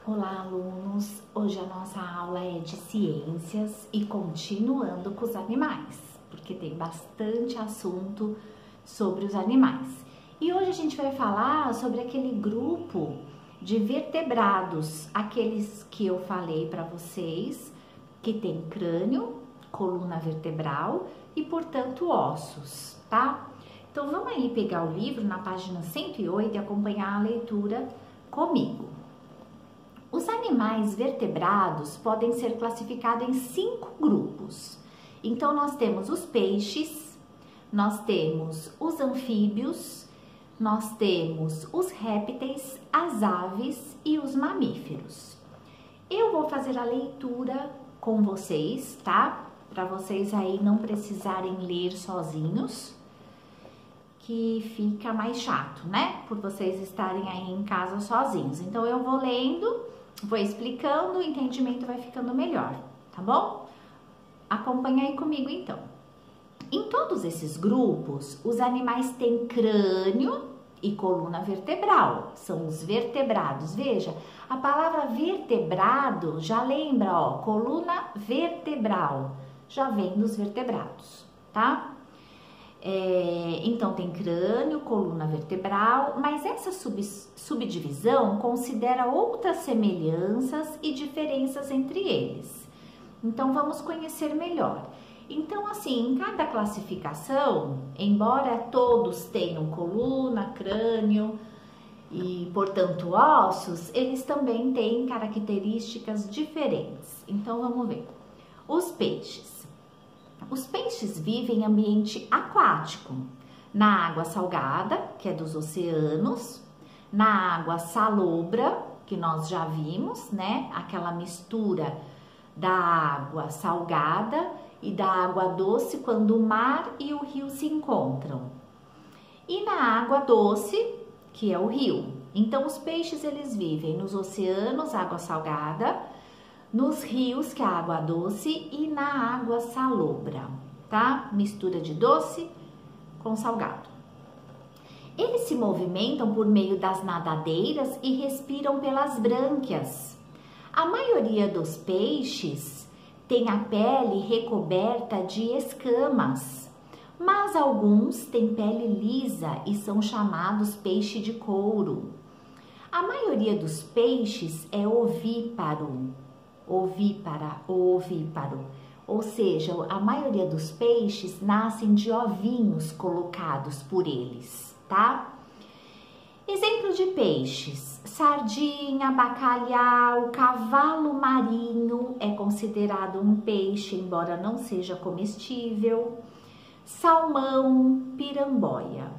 Olá, alunos! Hoje a nossa aula é de ciências e continuando com os animais, porque tem bastante assunto sobre os animais. E hoje a gente vai falar sobre aquele grupo de vertebrados, aqueles que eu falei para vocês, que tem crânio, coluna vertebral e, portanto, ossos, tá? Então, vamos aí pegar o livro na página 108 e acompanhar a leitura comigo. Os animais vertebrados podem ser classificados em 5 grupos. Então, nós temos os peixes, nós temos os anfíbios, nós temos os répteis, as aves e os mamíferos. Eu vou fazer a leitura com vocês, tá? Para vocês aí não precisarem ler sozinhos, que fica mais chato, né? Por vocês estarem aí em casa sozinhos. Então, eu vou lendo, vou explicando, o entendimento vai ficando melhor, tá bom? Acompanha aí comigo, então. Em todos esses grupos, os animais têm crânio e coluna vertebral, são os vertebrados. Veja, a palavra vertebrado já lembra, ó, coluna vertebral, já vem dos vertebrados, tá? Então, tem crânio, coluna vertebral, mas essa subdivisão considera outras semelhanças e diferenças entre eles. Então, vamos conhecer melhor. Então, assim, em cada classificação, embora todos tenham coluna, crânio e, portanto, ossos, eles também têm características diferentes. Então, vamos ver. Os peixes. Os peixes vivem em ambiente aquático, na água salgada, que é dos oceanos, na água salobra, que nós já vimos, né? Aquela mistura da água salgada e da água doce quando o mar e o rio se encontram. E na água doce, que é o rio. Então, os peixes, eles vivem nos oceanos, água salgada, nos rios, que é a água doce, e na água salobra, tá? Mistura de doce com salgado. Eles se movimentam por meio das nadadeiras e respiram pelas brânquias. A maioria dos peixes tem a pele recoberta de escamas, mas alguns têm pele lisa e são chamados peixe de couro. A maioria dos peixes é ovíparo, ou seja, a maioria dos peixes nascem de ovinhos colocados por eles, tá? Exemplo de peixes: sardinha, bacalhau, cavalo marinho é considerado um peixe, embora não seja comestível, salmão, piramboia.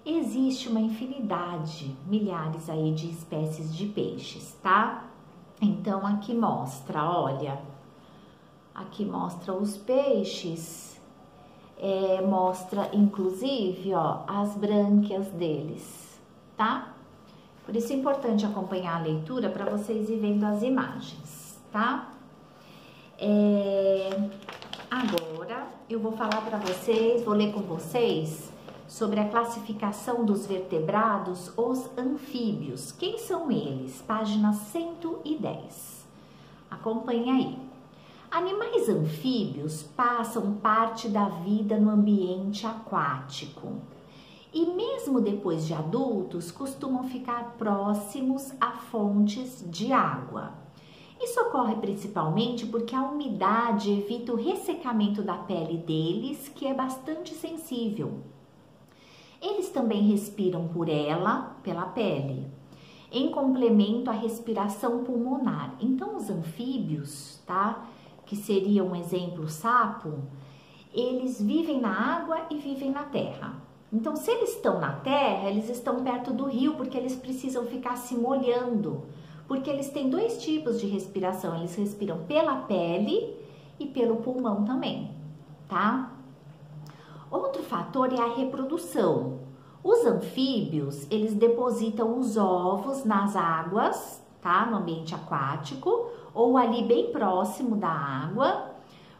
Existe uma infinidade, milhares aí de espécies de peixes, tá? Então, aqui mostra, olha, aqui mostra os peixes, mostra inclusive, ó, as brânquias deles, tá? Por isso é importante acompanhar a leitura para vocês ir vendo as imagens, tá? Agora, eu vou falar para vocês, vou ler com vocês sobre a classificação dos vertebrados, os anfíbios. Quem são eles? Página 110. Acompanhe aí. Animais anfíbios passam parte da vida no ambiente aquático e mesmo depois de adultos costumam ficar próximos a fontes de água. Isso ocorre principalmente porque a umidade evita o ressecamento da pele deles, que é bastante sensível. Eles também respiram por ela, pela pele, em complemento à respiração pulmonar. Então, os anfíbios, tá? Que seria um exemplo sapo, eles vivem na água e vivem na terra. Então, se eles estão na terra, eles estão perto do rio, porque eles precisam ficar se molhando, porque eles têm 2 tipos de respiração, eles respiram pela pele e pelo pulmão também, tá? Outro fator é a reprodução. Os anfíbios, eles depositam os ovos nas águas, tá? No ambiente aquático ou ali bem próximo da água,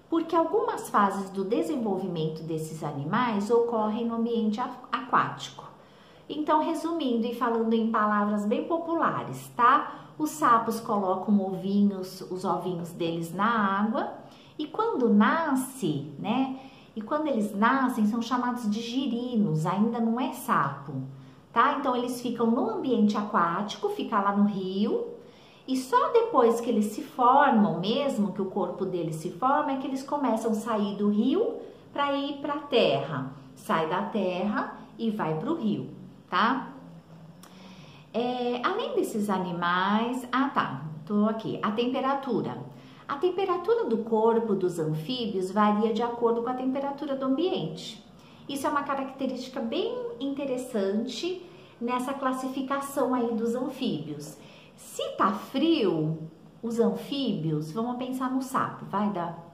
porque algumas fases do desenvolvimento desses animais ocorrem no ambiente aquático. Então, resumindo e falando em palavras bem populares, tá? Os sapos colocam ovinhos, os ovinhos deles na água, e quando nasce, né? E quando eles nascem, são chamados de girinos, ainda não é sapo, tá? Então, eles ficam no ambiente aquático, fica lá no rio, e só depois que eles se formam, mesmo que o corpo deles se forma, é que eles começam a sair do rio para ir para a terra. Sai da terra e vai para o rio, tá? Além desses animais, tô aqui, a temperatura. A temperatura do corpo dos anfíbios varia de acordo com a temperatura do ambiente. Isso é uma característica bem interessante nessa classificação aí dos anfíbios. Se tá frio, os anfíbios, vamos pensar no sapo,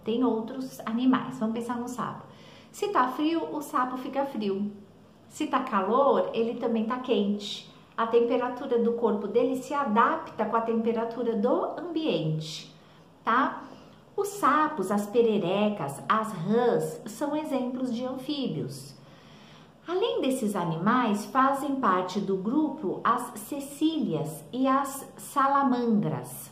tem outros animais, vamos pensar no sapo. Se tá frio, o sapo fica frio. Se tá calor, ele também tá quente. A temperatura do corpo dele se adapta com a temperatura do ambiente, tá? Os sapos, as pererecas, as rãs são exemplos de anfíbios. Além desses animais, fazem parte do grupo as cecílias e as salamandras.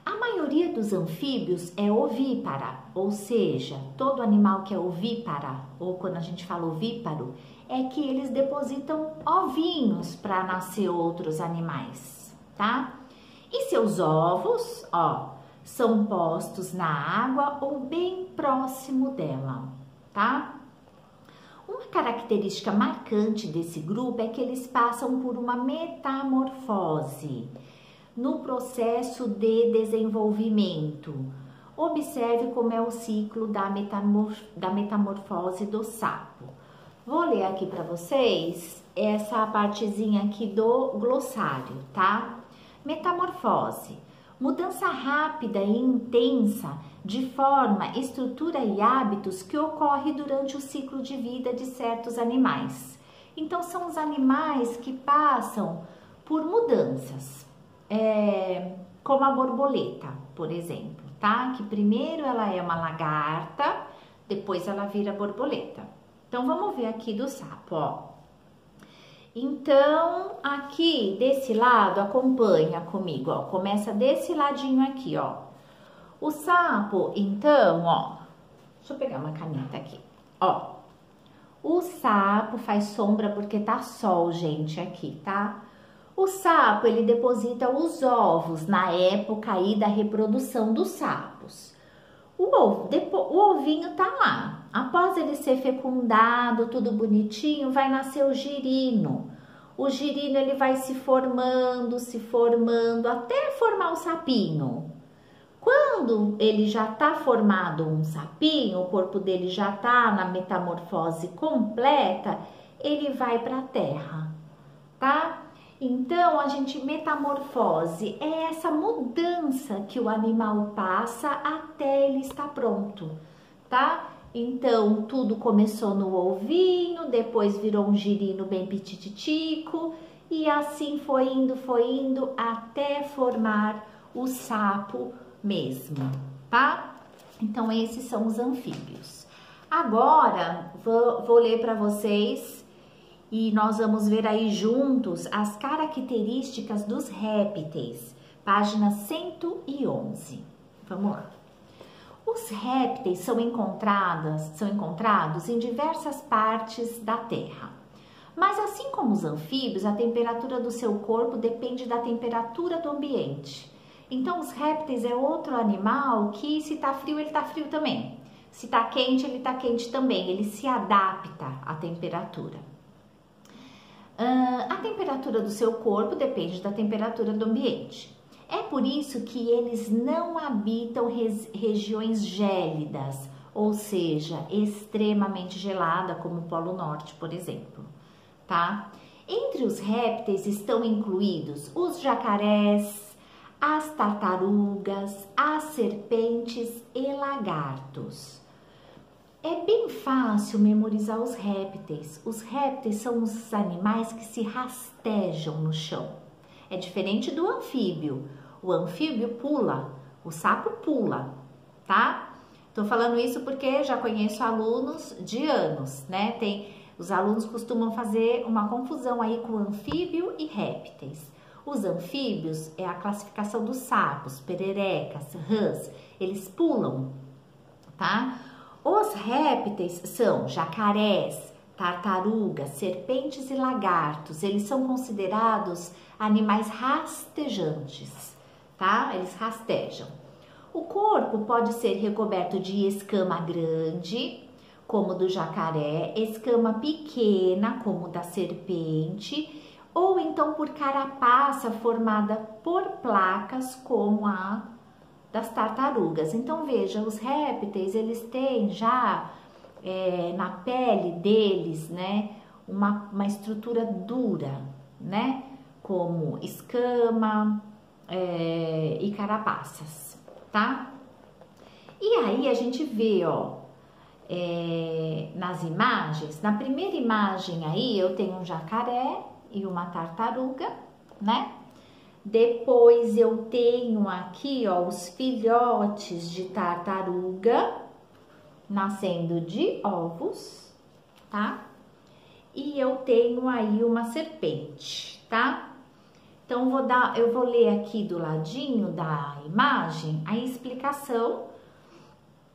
A maioria dos anfíbios é ovípara, ou seja, todo animal que é ovípara, ou quando a gente fala ovíparo, é que eles depositam ovinhos para nascer outros animais, tá? E seus ovos, são postos na água ou bem próximo dela, tá? Uma característica marcante desse grupo é que eles passam por uma metamorfose no processo de desenvolvimento. Observe como é o ciclo da metamorfose do sapo. Vou ler aqui para vocês essa partezinha aqui do glossário, tá? Metamorfose. Mudança rápida e intensa de forma, estrutura e hábitos que ocorre durante o ciclo de vida de certos animais. Então, são os animais que passam por mudanças, como a borboleta, por exemplo, tá? Que primeiro ela é uma lagarta, depois ela vira borboleta. Então, vamos ver aqui do sapo, ó. Então, aqui desse lado, acompanha comigo, ó. Começa desse ladinho aqui, ó. O sapo, então, ó. Deixa eu pegar uma caneta aqui, ó. O sapo faz sombra porque tá sol, gente, aqui, tá? O sapo, ele deposita os ovos na época aí da reprodução dos sapos. O ovinho tá lá. Após ele ser fecundado, tudo bonitinho, vai nascer o girino. O girino, ele vai se formando, até formar o sapinho. Quando ele já tá formado um sapinho, o corpo dele já tá na metamorfose completa, ele vai para a terra, tá? Então, metamorfose é essa mudança que o animal passa até ele estar pronto, tá? Então, tudo começou no ovinho, depois virou um girino bem pitititico e assim foi indo até formar o sapo mesmo, tá? Então, esses são os anfíbios. Agora, vou ler para vocês e nós vamos ver aí juntos as características dos répteis, página 111. Vamos lá. Os répteis são encontrados em diversas partes da Terra. Mas assim como os anfíbios, a temperatura do seu corpo depende da temperatura do ambiente. Então, os répteis é outro animal que, se tá frio, ele tá frio também. Se tá quente, ele tá quente também. Ele se adapta à temperatura. A temperatura do seu corpo depende da temperatura do ambiente. É por isso que eles não habitam regiões gélidas, ou seja, extremamente gelada, como o Polo Norte, por exemplo, tá? Entre os répteis estão incluídos os jacarés, as tartarugas, as serpentes e lagartos. É bem fácil memorizar os répteis. Os répteis são os animais que se rastejam no chão. É diferente do anfíbio. O anfíbio pula, o sapo pula, tá? Tô falando isso porque já conheço alunos de anos, né? Os alunos costumam fazer uma confusão aí com anfíbio e répteis. Os anfíbios é a classificação dos sapos, pererecas, rãs, eles pulam, tá? Os répteis são jacarés, tartarugas, serpentes e lagartos. Eles são considerados animais rastejantes, tá? Eles rastejam. O corpo pode ser recoberto de escama grande, como do jacaré, escama pequena, como da serpente, ou então por carapaça formada por placas, como a das tartarugas. Então veja, os répteis eles têm já na pele deles, né, uma estrutura dura, né, como escama e carapaças, tá? E aí a gente vê, ó, nas imagens, na primeira imagem aí eu tenho um jacaré e uma tartaruga, né? Depois eu tenho aqui, ó, os filhotes de tartaruga nascendo de ovos, tá? E eu tenho aí uma serpente, tá? Então eu vou ler aqui do ladinho da imagem a explicação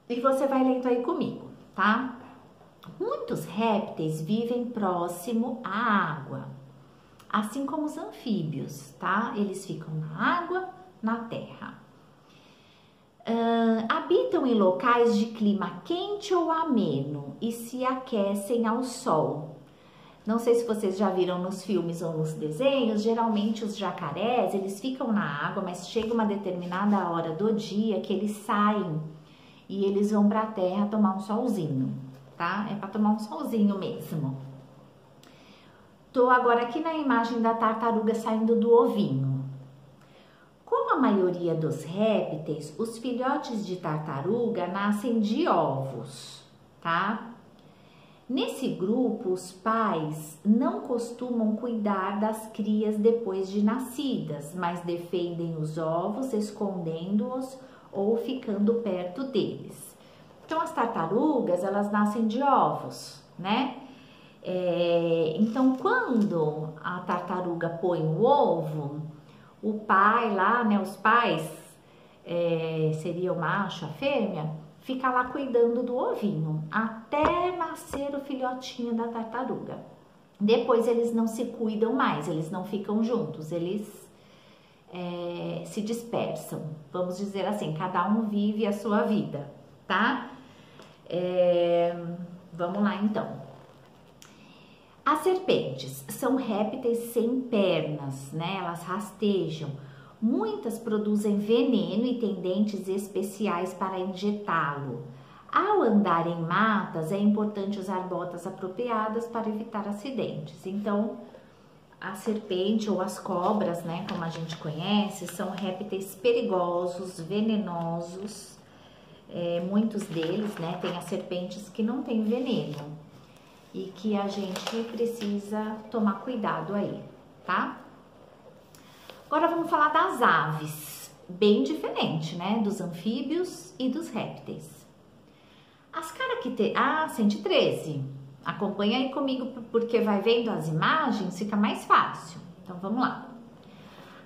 e você vai lendo aí comigo, tá? Muitos répteis vivem próximo à água, assim como os anfíbios, tá? Eles ficam na água, na terra. Habitam em locais de clima quente ou ameno e se aquecem ao sol. Não sei se vocês já viram nos filmes ou nos desenhos, geralmente os jacarés, eles ficam na água, mas chega uma determinada hora do dia que eles saem e eles vão para a terra tomar um solzinho, tá? É para tomar um solzinho mesmo. Tô agora aqui na imagem da tartaruga saindo do ovinho. Como a maioria dos répteis, os filhotes de tartaruga nascem de ovos, tá? Nesse grupo, os pais não costumam cuidar das crias depois de nascidas, mas defendem os ovos, escondendo-os ou ficando perto deles. Então, as tartarugas, elas nascem de ovos, né? Então, quando a tartaruga põe o ovo, o pai lá, né, os pais, seria o macho, a fêmea, fica lá cuidando do ovinho, até nascer o filhotinho da tartaruga. Depois eles não se cuidam mais, eles não ficam juntos, eles se dispersam, vamos dizer assim, cada um vive a sua vida, tá? Vamos lá então. As serpentes são répteis sem pernas, né? Elas rastejam. Muitas produzem veneno e têm dentes especiais para injetá-lo. Ao andar em matas, é importante usar botas apropriadas para evitar acidentes. Então, a serpente ou as cobras, né, como a gente conhece, são répteis perigosos, venenosos. Muitos deles, né, tem as serpentes que não têm veneno e que a gente precisa tomar cuidado aí, tá? Agora vamos falar das aves, bem diferente, né, dos anfíbios e dos répteis. As características... 113. Acompanha aí comigo, porque vai vendo as imagens, fica mais fácil. Então, vamos lá.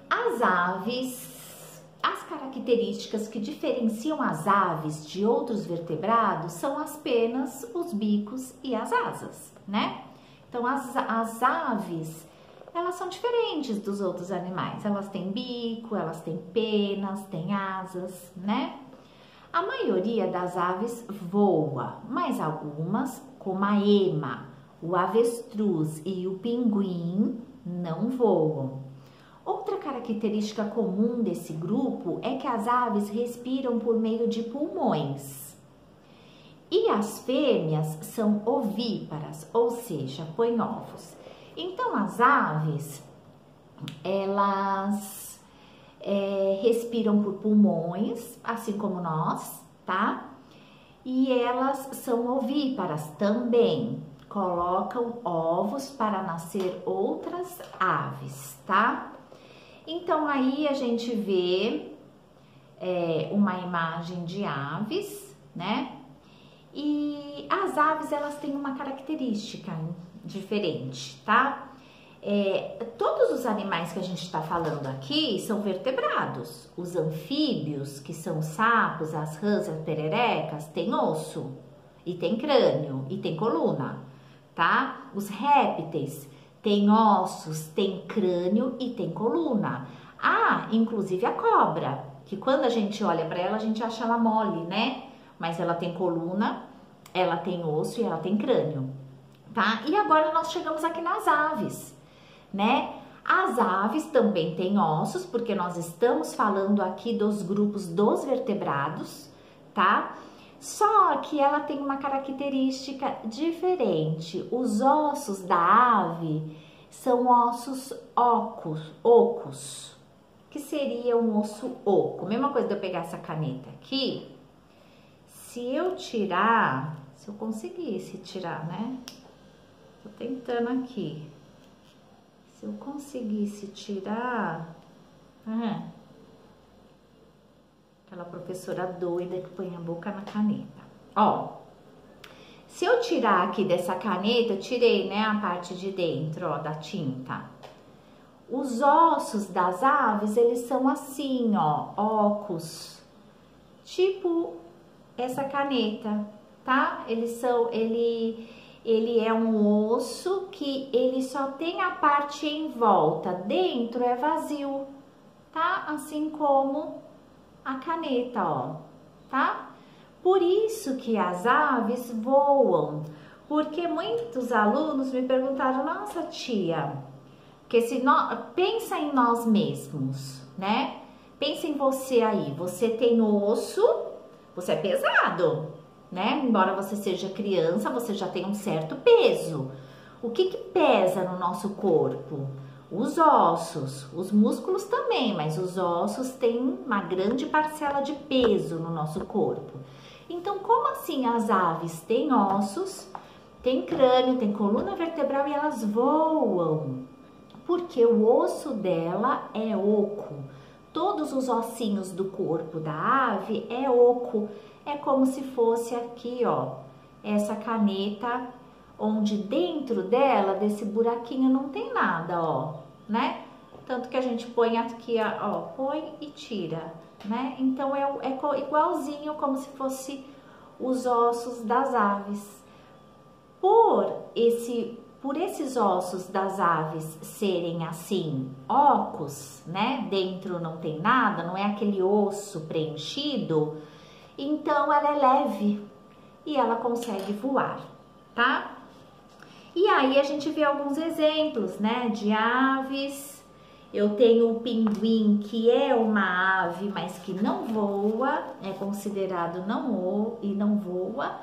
As aves, as características que diferenciam as aves de outros vertebrados são as penas, os bicos e as asas, né? Então, as aves, elas são diferentes dos outros animais. Elas têm bico, elas têm penas, têm asas, né? A maioria das aves voa, mas algumas, como a ema, o avestruz e o pinguim, não voam. Outra característica comum desse grupo é que as aves respiram por meio de pulmões. E as fêmeas são ovíparas, ou seja, põem ovos. Então, as aves, elas respiram por pulmões, assim como nós, tá? E elas são ovíparas também, colocam ovos para nascer outras aves, tá? Então, aí a gente vê uma imagem de aves, né? E as aves, elas têm uma característica diferente, tá? Todos os animais que a gente está falando aqui são vertebrados. Os anfíbios, que são os sapos, as rãs, as pererecas, têm osso, e tem crânio, e tem coluna, tá? Os répteis têm ossos, tem crânio e tem coluna. Inclusive a cobra, que quando a gente olha para ela, a gente acha ela mole, né? Mas ela tem coluna, ela tem osso e ela tem crânio, tá? E agora nós chegamos aqui nas aves, né? As aves também têm ossos, porque nós estamos falando aqui dos grupos dos vertebrados, tá? Só que ela tem uma característica diferente. Os ossos da ave são ossos ocos, que seria um osso oco. Mesma coisa de eu pegar essa caneta aqui, se eu tirar, se eu conseguisse tirar, né? Tô tentando aqui. Se eu conseguisse tirar... aquela professora doida que põe a boca na caneta. Ó, se eu tirar aqui dessa caneta, eu tirei, né, a parte de dentro, ó, da tinta. Os ossos das aves, eles são assim, ó, ocos. Tipo essa caneta, tá? Ele é um osso que ele só tem a parte em volta, dentro é vazio, tá? Assim como a caneta, ó, tá? Por isso que as aves voam, porque muitos alunos me perguntaram, nossa tia, porque pensa em nós mesmos, né? Pensa em você aí, você tem osso, você é pesado, né? Embora você seja criança, você já tem um certo peso. O que pesa no nosso corpo? Os ossos, os músculos também, mas os ossos têm uma grande parcela de peso no nosso corpo. Então, como assim as aves têm ossos, têm crânio, têm coluna vertebral e elas voam? Porque o osso dela é oco. Todos os ossinhos do corpo da ave é oco. É como se fosse aqui, ó, essa caneta, onde dentro dela, desse buraquinho, não tem nada, ó, né? Tanto que a gente põe aqui, ó, põe e tira, né? Então, é igualzinho como se fosse os ossos das aves. Por esses ossos das aves serem assim, ocos, né? Dentro não tem nada, não é aquele osso preenchido, então ela é leve e ela consegue voar, tá? E aí a gente vê alguns exemplos, né, de aves. Eu tenho o pinguim, que é uma ave, mas que não voa, é considerado não voa.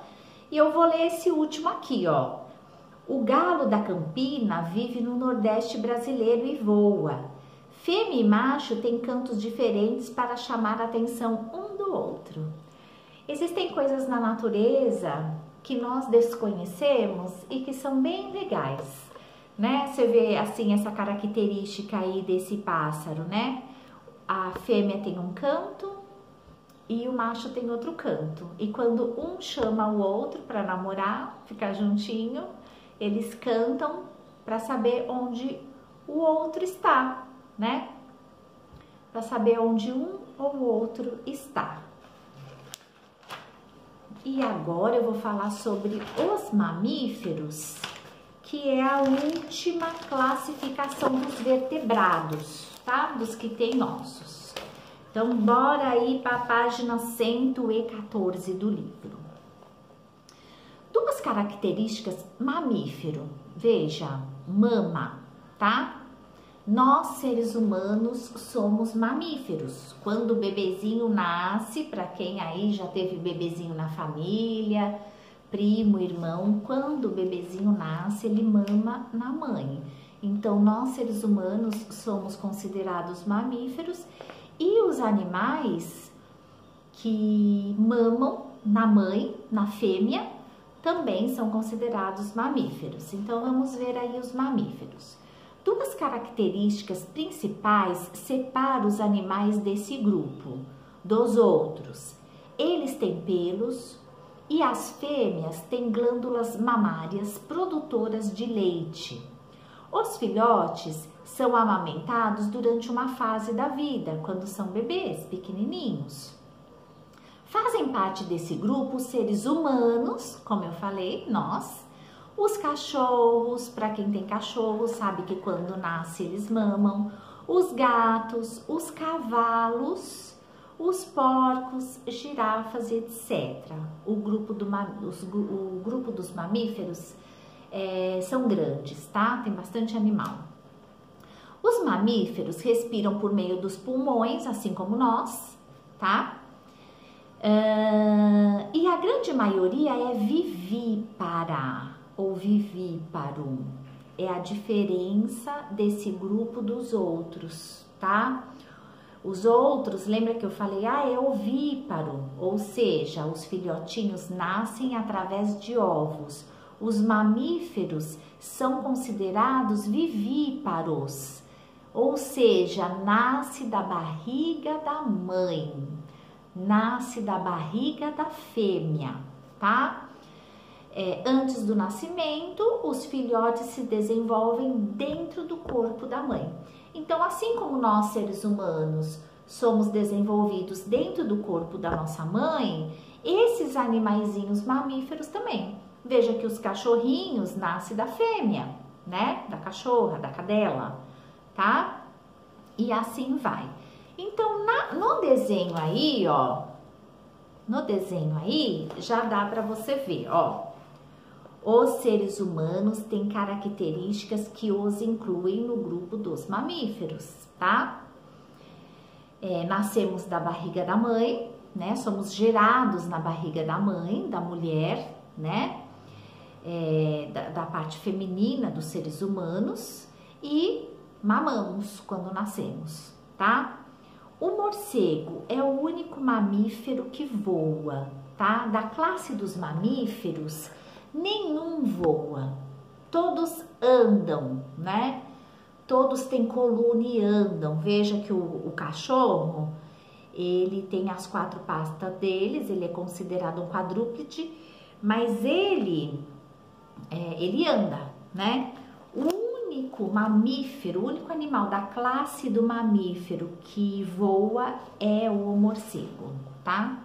E eu vou ler esse último aqui, ó. O galo da campina vive no Nordeste brasileiro e voa. Fêmea e macho têm cantos diferentes para chamar a atenção um do outro. Existem coisas na natureza que nós desconhecemos e que são bem legais, né? Você vê assim essa característica aí desse pássaro, né? A fêmea tem um canto e o macho tem outro canto. E quando um chama o outro para namorar, ficar juntinho, eles cantam para saber onde o outro está, né? Para saber onde um ou o outro está. E agora eu vou falar sobre os mamíferos, que é a última classificação dos vertebrados, tá? Dos que têm ossos. Então, bora aí para a página 114 do livro. Duas características mamífero. Veja, mama, tá? Nós, seres humanos, somos mamíferos. Quando o bebezinho nasce, para quem aí já teve bebezinho na família, primo, irmão, quando o bebezinho nasce, ele mama na mãe. Então, nós, seres humanos, somos considerados mamíferos e os animais que mamam na mãe, na fêmea, também são considerados mamíferos. Então, vamos ver aí os mamíferos. Duas características principais separam os animais desse grupo dos outros. Eles têm pelos e as fêmeas têm glândulas mamárias produtoras de leite. Os filhotes são amamentados durante uma fase da vida, quando são bebês pequenininhos. Fazem parte desse grupo os seres humanos, como eu falei, nós, os cachorros, para quem tem cachorro sabe que quando nasce eles mamam, os gatos, os cavalos, os porcos, girafas, etc. O grupo dos mamíferos são grandes, tá? Tem bastante animal. Os mamíferos respiram por meio dos pulmões, assim como nós, tá? E a grande maioria é vivípara ou vivíparo. É a diferença desse grupo dos outros, tá? Os outros, lembra que eu falei, é ovíparo, ou seja, os filhotinhos nascem através de ovos. Os mamíferos são considerados vivíparos, ou seja, nasce da barriga da mãe, nasce da barriga da fêmea, tá? Antes do nascimento, os filhotes se desenvolvem dentro do corpo da mãe. Então, assim como nós, seres humanos, somos desenvolvidos dentro do corpo da nossa mãe, esses animaizinhos mamíferos também. Veja que os cachorrinhos nascem da fêmea, né? Da cachorra, da cadela, tá? E assim vai. Então, no desenho aí, ó, já dá para você ver, ó. Os seres humanos têm características que os incluem no grupo dos mamíferos, tá? Nascemos da barriga da mãe, né? Somos gerados na barriga da mãe, da mulher, né? Da parte feminina dos seres humanos e mamamos quando nascemos, tá? O morcego é o único mamífero que voa, tá? Da classe dos mamíferos, nenhum voa, todos andam, né? Todos têm coluna e andam. Veja que o cachorro, ele tem as 4 patas deles, ele é considerado um quadrúpede, mas ele anda, né? O único mamífero, o único animal da classe do mamífero que voa é o morcego, tá?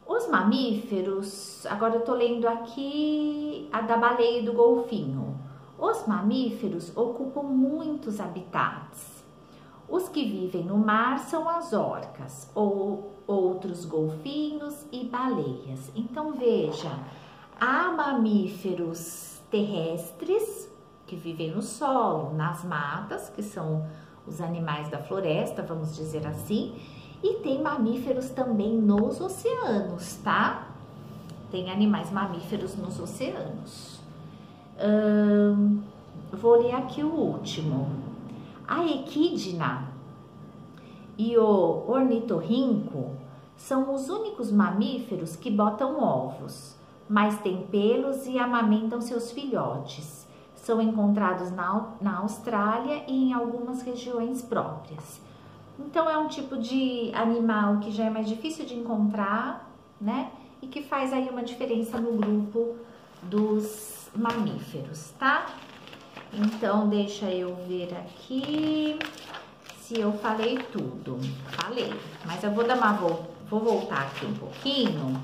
Os mamíferos, agora eu tô lendo aqui a da baleia e do golfinho. Os mamíferos ocupam muitos habitats. Os que vivem no mar são as orcas, ou outros golfinhos e baleias. Então veja, há mamíferos terrestres que vivem no solo, nas matas, que são os animais da floresta, vamos dizer assim, e tem mamíferos também nos oceanos, tá? Tem animais mamíferos nos oceanos. Vou ler aqui o último. A equidna e o ornitorrinco são os únicos mamíferos que botam ovos, mas têm pelos e amamentam seus filhotes. São encontrados na Austrália e em algumas regiões próprias. Então, é um tipo de animal que já é mais difícil de encontrar, né? E que faz aí uma diferença no grupo dos mamíferos, tá? Então, deixa eu ver aqui se eu falei tudo. Falei, mas eu vou voltar aqui um pouquinho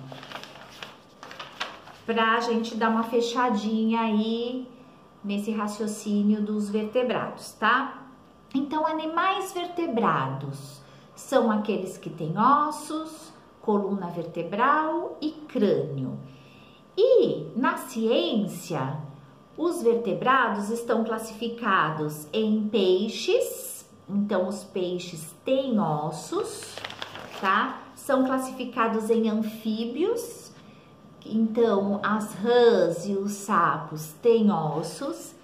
pra gente dar uma fechadinha aí nesse raciocínio dos vertebrados, tá? Então, animais vertebrados são aqueles que têm ossos, coluna vertebral e crânio. E na ciência, os vertebrados estão classificados em peixes, então os peixes têm ossos, tá? São classificados em anfíbios, então as rãs e os sapos têm ossos.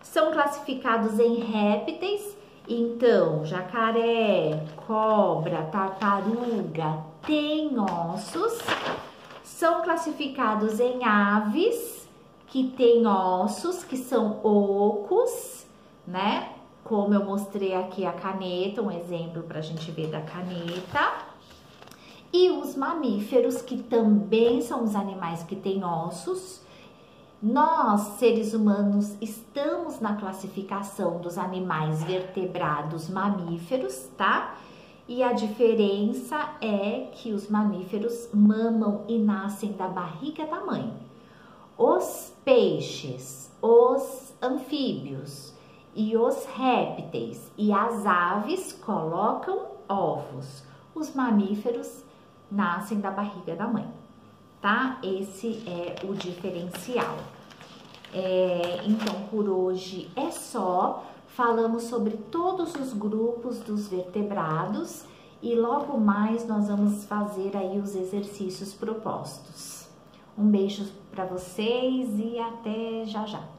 São classificados em répteis, então jacaré, cobra, tartaruga têm ossos. São classificados em aves, que têm ossos, que são ocos, né? Como eu mostrei aqui a caneta, um exemplo para a gente ver da caneta. E os mamíferos, que também são os animais que têm ossos. Nós, seres humanos, estamos na classificação dos animais vertebrados mamíferos, tá? E a diferença é que os mamíferos mamam e nascem da barriga da mãe. Os peixes, os anfíbios e os répteis e as aves colocam ovos. Os mamíferos nascem da barriga da mãe, tá? Esse é o diferencial. Então, por hoje é só. Falamos sobre todos os grupos dos vertebrados e logo mais nós vamos fazer aí os exercícios propostos. Um beijo para vocês e até já já.